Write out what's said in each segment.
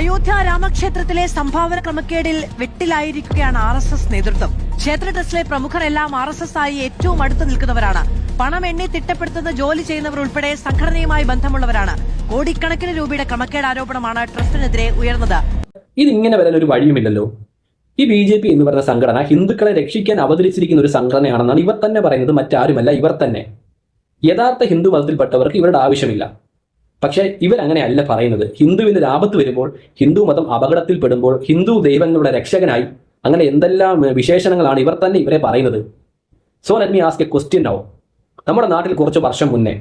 അയോധ്യ രാമക്ഷേത്രത്തിലെ സംഭാവന ക്രമക്കേടിൽ വെട്ടിലായിരിക്കുകയാണ് RSS നേതൃത്വം. ക്ഷേത്ര ട്രസ്റ്റിലെ പ്രമുഖരെല്ലാം RSS ആയി ഏറ്റവും അടുത്ത് നിൽക്കുന്നവരാണ്. പണം എണ്ണി തിട്ടപ്പെടുത്തുന്ന ജോലി ചെയ്യുന്നവർ ഉൾപ്പെടെ സംഘടനയുമായി ബന്ധമുള്ളവരാണ്. കോടിക്കണക്കിന് രൂപയുടെ ക്രമക്കേട് ആരോപണമാണ് ട്രസ്റ്റിനെതിരെ ഉയർന്നത്. ഇതിങ്ങനെ വരാൻ ഒരു വഴിയുമില്ലല്ലോ. ഈ BJP എന്ന് പറയുന്ന സംഘടന ഹിന്ദുക്കളെ രക്ഷിക്കാൻ അവതരിച്ചിരിക്കുന്ന ഒരു സംഘടനയാണെന്നാണ് ഇവർ തന്നെ പറയുന്നത്. മറ്റാരുമല്ല, ഇവർ തന്നെ. യഥാർത്ഥ ഹിന്ദു മതത്തിൽപ്പെട്ടവർക്ക് ഇവരുടെ ആവശ്യമില്ല. പക്ഷേ ഇവരങ്ങനെയല്ല പറയുന്നത്. ഹിന്ദുവിന് ആപത്ത് വരുമ്പോൾ, ഹിന്ദു മതം അപകടത്തിൽപ്പെടുമ്പോൾ, ഹിന്ദു ദൈവങ്ങളുടെ രക്ഷകനായി, അങ്ങനെ എന്തെല്ലാം വിശേഷണങ്ങളാണ് ഇവർ തന്നെ ഇവരെ പറയുന്നത്. So let me ask A question now. നമ്മുടെ നാട്ടിൽ കുറച്ച് വർഷം മുന്നേ,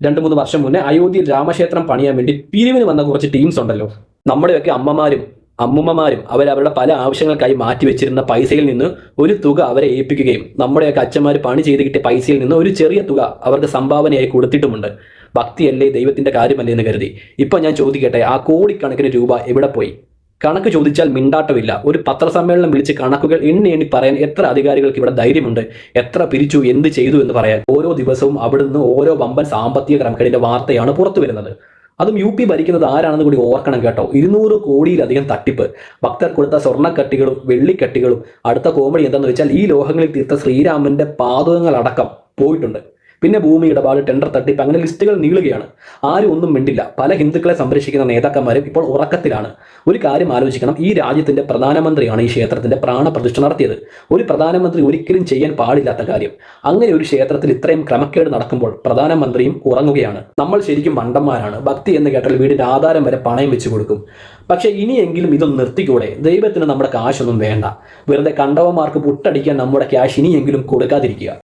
2-3 വർഷം മുന്നേ അയോധ്യയിൽ രാമക്ഷേത്രം പണിയാൻ വേണ്ടി പിരിവിന് വന്ന കുറച്ച് ടീംസ് ഉണ്ടല്ലോ. നമ്മുടെയൊക്കെ അമ്മമാരും അമ്മുമ്മമാരും അവരവരുടെ പല ആവശ്യങ്ങൾക്കായി മാറ്റിവെച്ചിരുന്ന പൈസയിൽ നിന്ന് ഒരു തുക അവരെ ഏൽപ്പിക്കുകയും നമ്മുടെയൊക്കെ അച്ഛന്മാർ പണി ചെയ്ത് കിട്ടിയ പൈസയിൽ നിന്ന് ഒരു ചെറിയ തുക അവർക്ക് സംഭാവനയായി കൊടുത്തിട്ടുമുണ്ട്. ഭക്തിയല്ലേ, ദൈവത്തിന്റെ കാര്യമല്ലേ എന്ന് കരുതി. ഇപ്പൊ ഞാൻ ചോദിക്കട്ടെ, ആ കോടിക്കണക്കിന് രൂപ എവിടെ പോയി? കണക്ക് ചോദിച്ചാൽ മിണ്ടാട്ടമില്ല. ഒരു പത്രസമ്മേളനം വിളിച്ച് കണക്കുകൾ എണ്ണി പറയാൻ എത്ര അധികാരികൾക്ക് ഇവിടെ ധൈര്യമുണ്ട്? എത്ര പിരിച്ചു, എന്ത് ചെയ്തു എന്ന് പറയാൻ? ഓരോ ദിവസവും അവിടുന്ന് ഓരോ വമ്പൻ സാമ്പത്തിക ക്രമക്കേടിന്റെ വാർത്തയാണ് പുറത്തു വരുന്നത്. അതും UP ഭരിക്കുന്നത് ആരാണെന്ന് കൂടി ഓർക്കണം കേട്ടോ. 200 കോടിയിലധികം തട്ടിപ്പ്, ഭക്തർ കൊടുത്ത സ്വർണ്ണക്കട്ടികളും വെള്ളിക്കട്ടികളും. അടുത്ത കോമഡി എന്താണെന്ന് വെച്ചാൽ, ഈ ലോഹങ്ങളിൽ തീർത്ത ശ്രീരാമന്റെ പാദകങ്ങളടക്കം പോയിട്ടുണ്ട്. പിന്നെ ഭൂമി ഇടപാട്, ടെൻഡർ തട്ടിപ്പ്, അങ്ങനെ ലിസ്റ്റുകൾ നീളുകയാണ്. ആരും ഒന്നും മിണ്ടില്ല. പല ഹിന്ദുക്കളെ സംരക്ഷിക്കുന്ന നേതാക്കന്മാരും ഇപ്പോൾ ഉറക്കത്തിലാണ്. ഒരു കാര്യം ആലോചിക്കണം, ഈ രാജ്യത്തിന്റെ പ്രധാനമന്ത്രിയാണ് ഈ ക്ഷേത്രത്തിന്റെ പ്രാണപ്രതിഷ്ഠ നടത്തിയത്. ഒരു പ്രധാനമന്ത്രി ഒരിക്കലും ചെയ്യാൻ പാടില്ലാത്ത കാര്യം. അങ്ങനെ ഒരു ക്ഷേത്രത്തിൽ ഇത്രയും ക്രമക്കേട് നടക്കുമ്പോൾ പ്രധാനമന്ത്രിയും ഉറങ്ങുകയാണ്. നമ്മൾ ശരിക്കും മണ്ടന്മാരാണ്. ഭക്തി എന്ന് കേട്ടാൽ വീടിന്റെ ആധാരം വരെ പണയം വെച്ച് കൊടുക്കും. പക്ഷെ ഇനിയെങ്കിലും ഇതൊന്ന് നിർത്തിക്കൂടെ? ദൈവത്തിന് നമ്മുടെ കാശൊന്നും വേണ്ട. വെറുതെ കണ്ടവന്മാർക്ക് പുട്ടടിക്കാൻ നമ്മുടെ ക്യാഷ് ഇനിയെങ്കിലും കൊടുക്കാതിരിക്കുക.